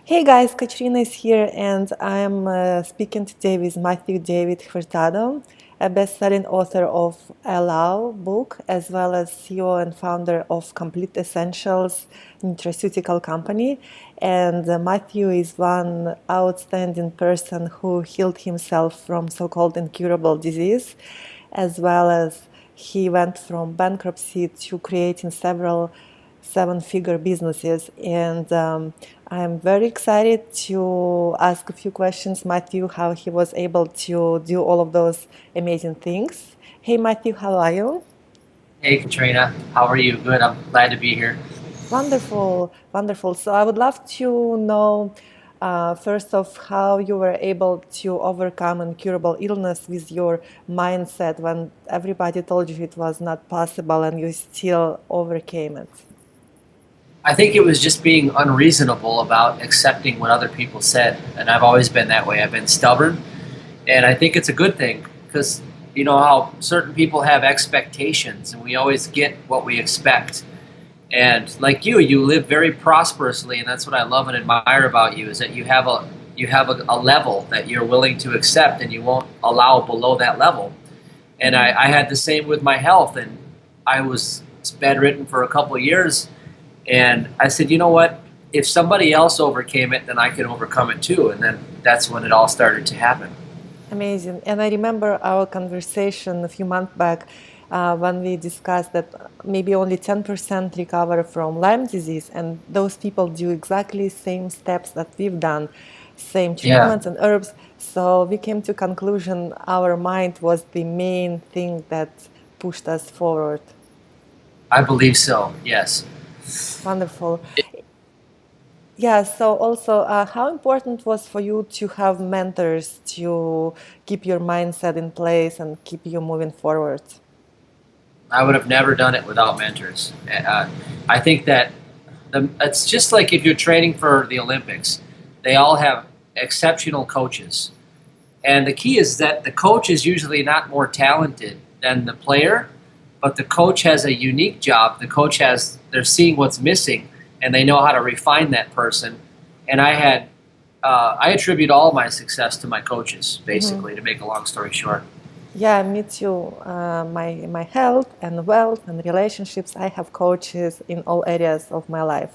Hey guys, Katrina is here, and I'm speaking today with Matthew David Hurtado, a best-selling author of Allow book, as well as CEO and founder of Complete Essentials nutraceutical company. And Matthew is one outstanding person who healed himself from so-called incurable disease, as well as he went from bankruptcy to creating several seven-figure businesses. And I'm very excited to ask a few questions, Matthew, how he was able to do all of those amazing things. Hey, Matthew, how are you? Hey Katrina, how are you? Good, I'm glad to be here. Wonderful, wonderful. So I would love to know first of how you were able to overcome incurable illness with your mindset when everybody told you it was not possible and you still overcame it. I think it was just being unreasonable about accepting what other people said, and I've always been that way. I've been stubborn, and I think it's a good thing because you know how certain people have expectations, and we always get what we expect. And like you live very prosperously, and that's what I love and admire about you is that you have a level that you're willing to accept, and you won't allow below that level. And Mhm. I had the same with my health, and I was bedridden for a couple of years. And I said, you know what? If somebody else overcame it, then I can overcome it too. And then that's when it all started to happen. Amazing. And I remember our conversation a few months back when we discussed that maybe only 10% recover from Lyme disease, and those people do exactly same steps that we've done, same Yeah, treatments and herbs. So we came to conclusion our mind was the main thing that pushed us forward. I believe so. Yes. Wonderful. Yeah, so also, how important was for you to have mentors to keep your mindset in place and keep you moving forward? I would have never done it without mentors. I think that it's just like if you're training for the Olympics, they all have exceptional coaches. And the key is that the coach is usually not more talented than the player, but the coach has a unique job. They're seeing what's missing and they know how to refine that person. And I attribute all my success to my coaches, Mhm. basically, to make a long story short. Yeah, me too. My health and wealth and relationships. I have coaches in all areas of my life.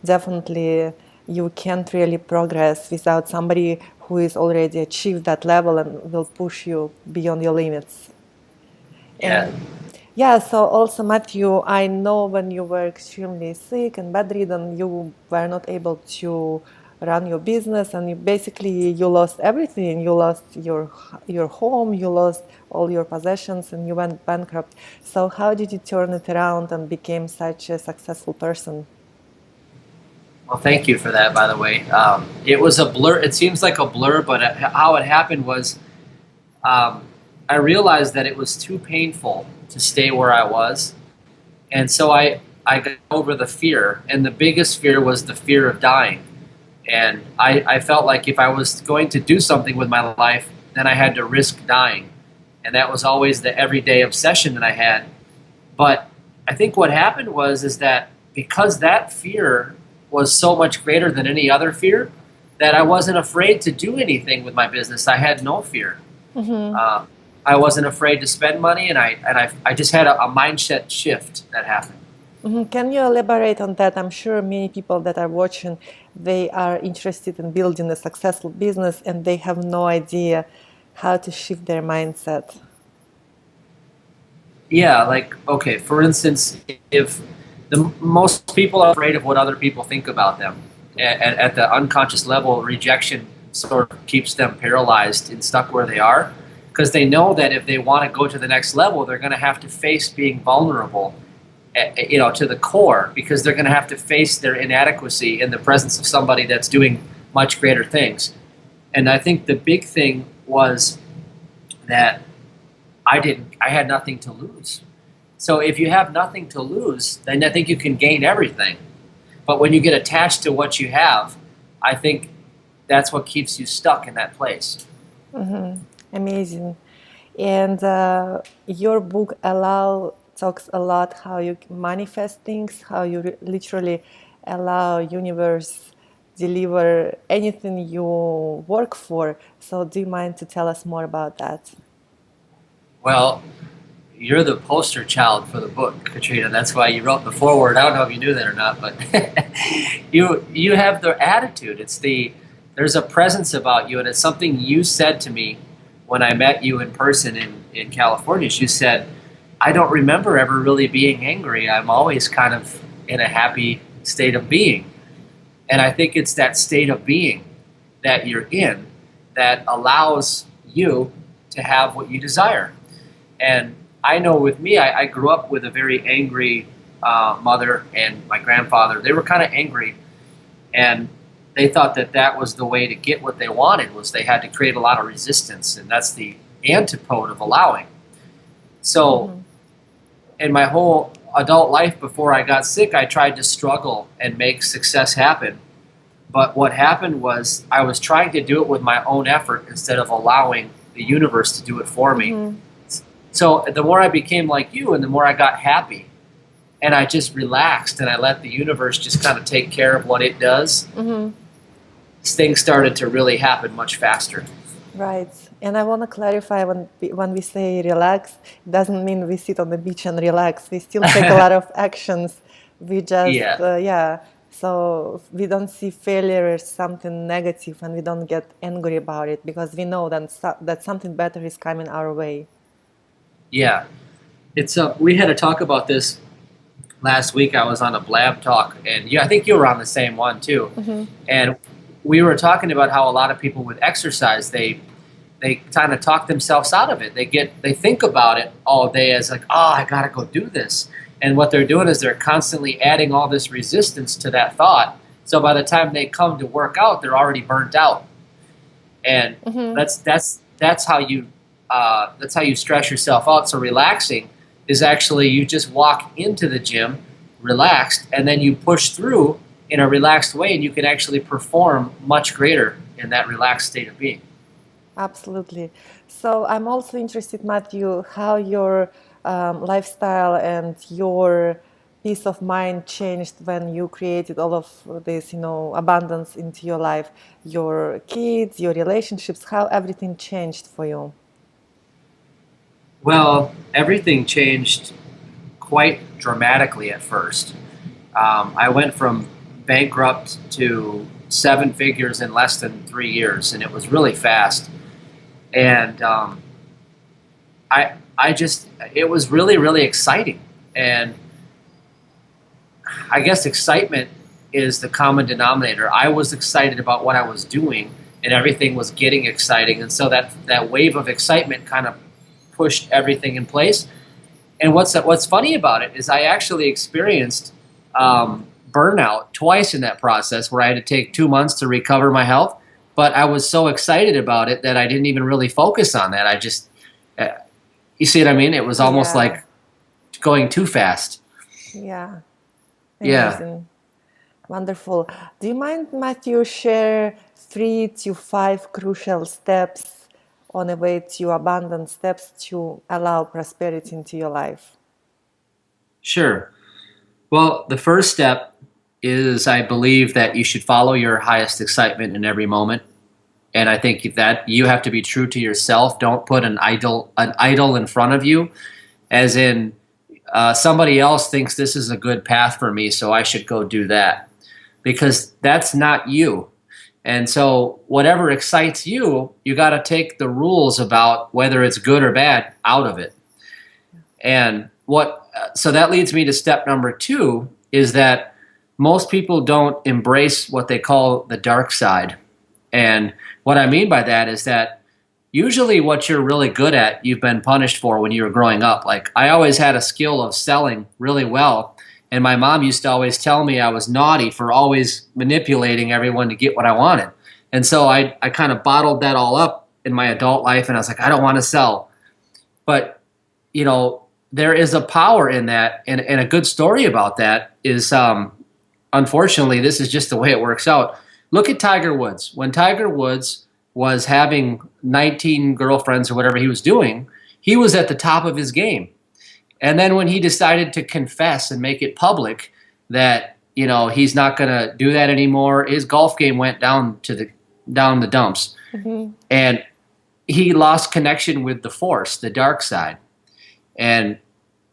Definitely, you can't really progress without somebody who is already achieved that level and will push you beyond your limits. Yeah. And yeah, so also Matthew, I know when you were extremely sick and bedridden, you were not able to run your business, and you lost everything. You lost your home, you lost all your possessions, and you went bankrupt. So how did you turn it around and became such a successful person? Well, thank you for that, by the way. It was a blur. It seems like a blur, but how it happened was um, I realized that it was too painful to stay where I was. And so I got over the fear, and the biggest fear was the fear of dying. And I felt like if I was going to do something with my life, then I had to risk dying. And that was always the everyday obsession that I had. But I think what happened was is that because that fear was so much greater than any other fear, that I wasn't afraid to do anything with my business. I had no fear. Mhm. Uh, I wasn't afraid to spend money, and I just had a mindset shift that happened. Mhm. Can you elaborate on that? I'm sure many people that are watching, they are interested in building a successful business and they have no idea how to shift their mindset. Yeah, like okay, for instance, if the most people are afraid of what other people think about them, at the unconscious level, rejection sort of keeps them paralyzed and stuck where they are because they know that if they want to go to the next level, they're going to have to face being vulnerable, to the core because they're going to have to face their inadequacy in the presence of somebody that's doing much greater things. And I think the big thing was that I had nothing to lose. So if you have nothing to lose, then I think you can gain everything. But when you get attached to what you have, I think that's what keeps you stuck in that place. Mhm. Amazing. And your book allow talks a lot how you manifest things, how you literally allow universe deliver anything you work for. So do you mind to tell us more about that? Well, you're the poster child for the book, Katrina. That's why you wrote the foreword. I don't know if you knew that or not, but you have the attitude. There's a presence about you, and it's something you said to me when I met you in person in California. You said, I don't remember ever really being angry. I'm always kind of in a happy state of being. And I think it's that state of being that you're in that allows you to have what you desire. And I know with me, I grew up with a very angry mother and my grandfather. They were kind of angry, and they thought that that was the way to get what they wanted, was they had to create a lot of resistance, and that's the antipode of allowing. So in my whole adult life before I got sick, I tried to struggle and make success happen. But what happened was I was trying to do it with my own effort instead of allowing the universe to do it for me. So the more I became like you and the more I got happy and I just relaxed and I let the universe just kind of take care of what it does, things started to really happen much faster. Right. And I want to clarify, when we say relax, it doesn't mean we sit on the beach and relax. We still take a lot of actions. We just, so we don't see failure as something negative, and we don't get angry about it because we know that something better is coming our way. Yeah. We had a talk about this last week. I was on a Blab talk, and I think you were on the same one too. And we were talking about how a lot of people with exercise, they kind of talk themselves out of it. They think about it all day as like, oh, I gotta go do this. And what they're doing is they're constantly adding all this resistance to that thought. So by the time they come to work out, they're already burnt out. And that's how you stress yourself out. So relaxing is actually you just walk into the gym relaxed, and then you push through in a relaxed way, and you can actually perform much greater in that relaxed state of being. Absolutely. So I'm also interested, Matthew, how your lifestyle and your peace of mind changed when you created all of this, abundance into your life, your kids, your relationships, how everything changed for you. Well, everything changed quite dramatically at first. I went from bankrupt to 7 figures in less than 3 years, and it was really fast. And it was really, really exciting. And I guess excitement is the common denominator. I was excited about what I was doing, and everything was getting exciting. And so that wave of excitement kind of pushed everything in place. And what's funny about it is I actually experienced burnout twice in that process, where I had to take 2 months to recover my health. But I was so excited about it that I didn't even really focus on that. I just, you see what I mean? It was almost like going too fast. Yeah. Amazing. Wonderful. Do you mind, Matthew, share 3 to 5 crucial steps on a way to abundance, steps to allow prosperity into your life? Sure. Well, the first step is, I believe that you should follow your highest excitement in every moment. And I think that you have to be true to yourself. Don't put an idol in front of you, as in somebody else thinks this is a good path for me, so I should go do that. Because that's not you. And so whatever excites you, you got to take the rules about whether it's good or bad out of it. And so that leads me to step number 2, is that most people don't embrace what they call the dark side. And what I mean by that is that usually what you're really good at, you've been punished for when you were growing up. Like, I always had a skill of selling really well. And my mom used to always tell me I was naughty for always manipulating everyone to get what I wanted. And so I kind of bottled that all up in my adult life, and I was like, I don't want to sell. But, there is a power in that. And a good story about that is, unfortunately, this is just the way it works out. Look at Tiger Woods. When Tiger Woods was having 19 girlfriends or whatever he was doing, he was at the top of his game. And then when he decided to confess and make it public that, he's not going to do that anymore. His golf game went down the dumps. And he lost connection with the force, the dark side. And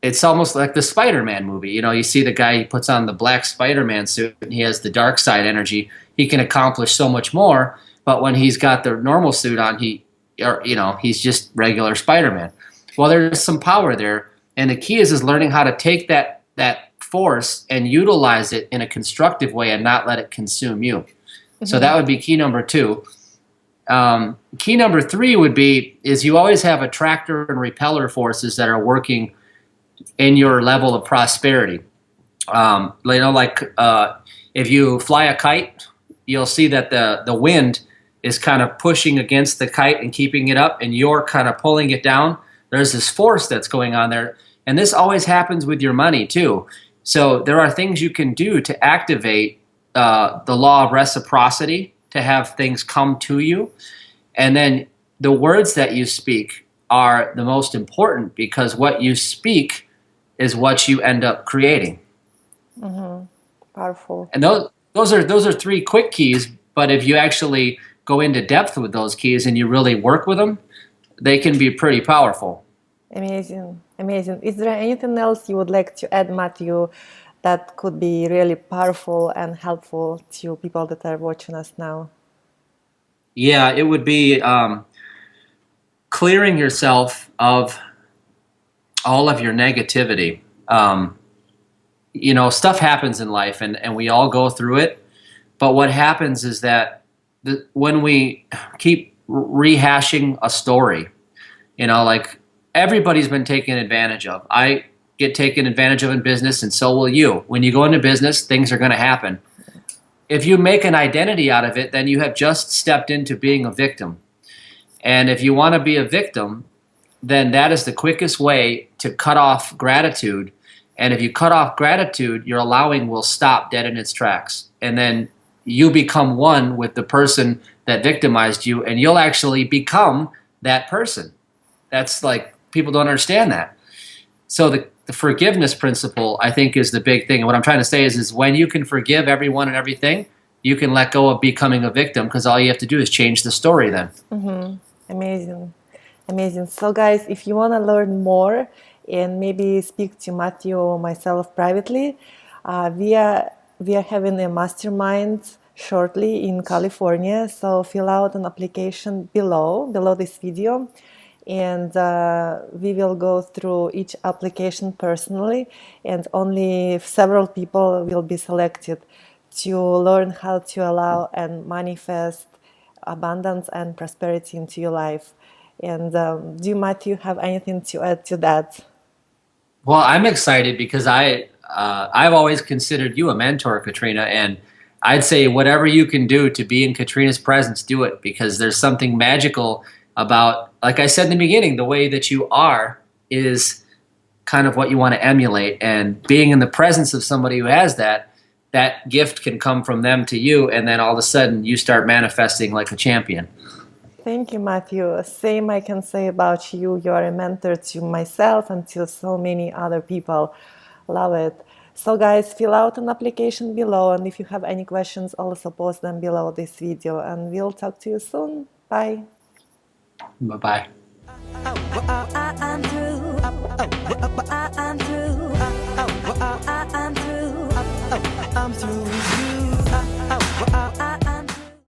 it's almost like the Spider-Man movie. You see the guy, he puts on the black Spider-Man suit and he has the dark side energy. He can accomplish so much more, but when he's got the normal suit on, he's just regular Spider-Man. Well, there's some power there, and the key is learning how to take that force and utilize it in a constructive way and not let it consume you. So that would be key number 2. Key number 3 is you always have attractor and repeller forces that are working in your level of prosperity. If you fly a kite, you'll see that the wind is kind of pushing against the kite and keeping it up, and you're kind of pulling it down. There's this force that's going on there, and this always happens with your money too. So there are things you can do to activate the law of reciprocity, to have things come to you. And then the words that you speak are the most important, because what you speak is what you end up creating. Powerful. And those are 3 quick keys, but if you actually go into depth with those keys and you really work with them, they can be pretty powerful. Amazing. Is there anything else you would like to add, Matthew, that could be really powerful and helpful to people that are watching us now? Yeah, it would be clearing yourself of all of your negativity. Stuff happens in life, and we all go through it. But what happens is that when we keep rehashing a story, like everybody's been taken advantage of. I get taken advantage of in business, and so will you. When you go into business, things are going to happen. If you make an identity out of it, then you have just stepped into being a victim. And if you want to be a victim, then that is the quickest way to cut off gratitude. And if you cut off gratitude, your allowing will stop dead in its tracks. And then you become one with the person that victimized you, and you'll actually become that person. That's like, people don't understand that. So the forgiveness principle, I think, is the big thing. And what I'm trying to say is when you can forgive everyone and everything, you can let go of becoming a victim, because all you have to do is change the story then. Amazing. So guys, if you want to learn more and maybe speak to Matthew or myself privately, we are having a mastermind shortly in California. So fill out an application below this video, and we will go through each application personally, and only several people will be selected to learn how to allow and manifest abundance and prosperity into your life. And do you, Matthew, have anything to add to that? Well, I'm excited because I've always considered you a mentor, Katrina, and I'd say whatever you can do to be in Katrina's presence, do it, because there's something magical about, like I said in the beginning, the way that you are is kind of what you want to emulate, and being in the presence of somebody who has that gift can come from them to you, and then all of a sudden you start manifesting like a champion. Thank you, Matthew. Same I can say about you. You are a mentor to myself and to so many other people. Love it. So guys, fill out an application below, and if you have any questions, also post them below this video, and we'll talk to you soon. Bye. Bye-bye. I'm through.